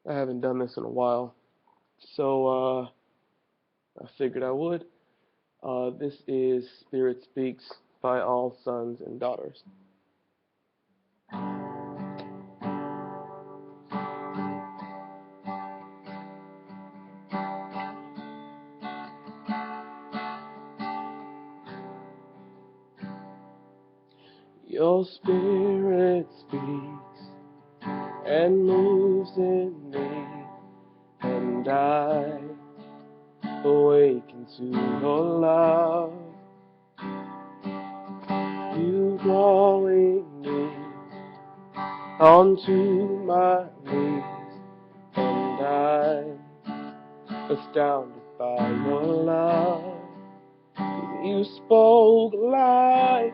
I haven't done this in a while, so I figured I would. This is Spirit Speaks by All Sons and Daughters. Your spirit speaks and moves in me, and I awaken to your love. You drawing me onto my knees, and I'm astounded by your love. You spoke life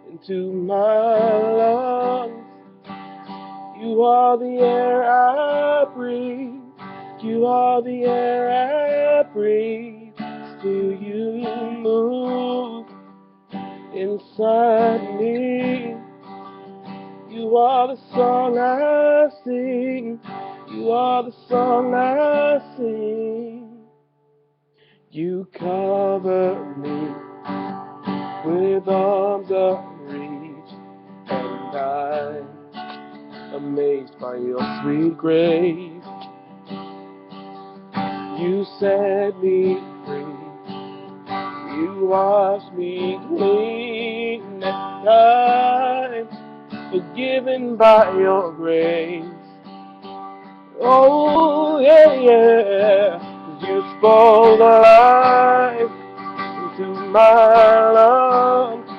into my lungs. You are the air I breathe. You are the air I breathe. Still you move inside me. You are the song I sing. You are the song I sing. You cover me with arms of reach, and I'm amazed by your sweet grace. You set me free. You wash me clean, and I'm forgiven by your grace. Oh, yeah, yeah. You spoke life into my lungs.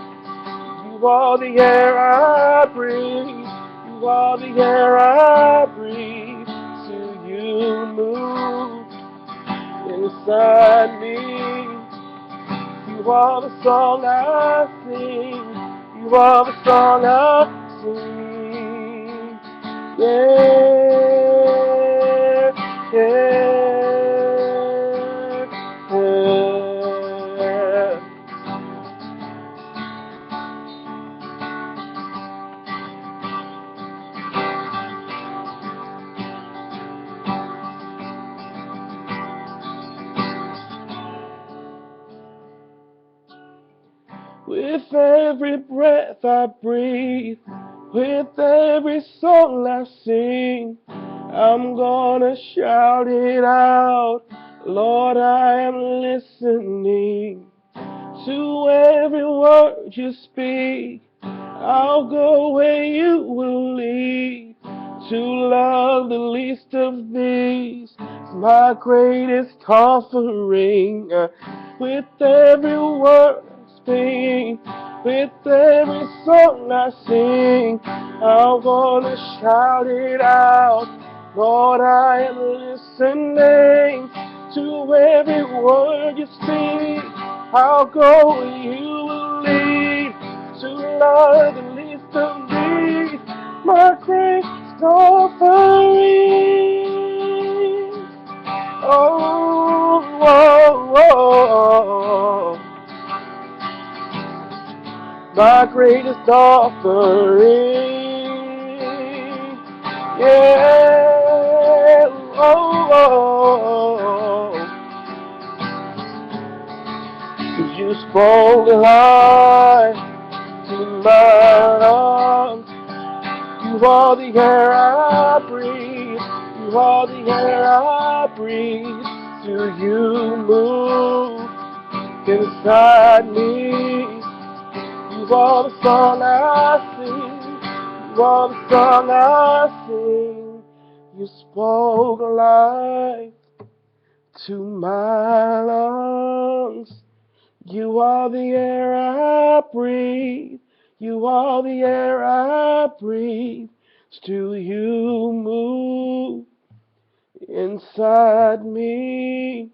You are the air I breathe. You are the air I breathe. Till you move inside me. You are the song I sing. You are the song I sing. Yeah, yeah, yeah. With every breath I breathe, with every song I sing, I'm gonna shout it out. Lord, I am listening to every word you speak. I'll go where you will lead. To love the least of these is my greatest offering. With every word I speak, with every song I sing, I'm gonna shout it out. Lord, I am listening to every word you speak. I'll go where you will lead. To love the least of these, my greatest offering. Oh, oh, oh, my greatest offering. Yeah, oh, oh. 'Cause you spoke life to my lungs. You are the air I breathe. You are the air I breathe. Till you move inside me. You are the song I sing. You are the song I sing. You spoke life to my lungs. You are the air I breathe. You are the air I breathe. Still you move inside me.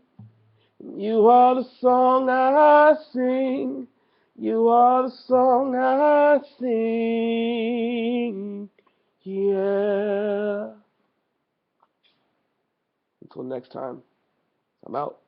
You are the song I sing. You are the song I sing. Yeah. Until next time, I'm out.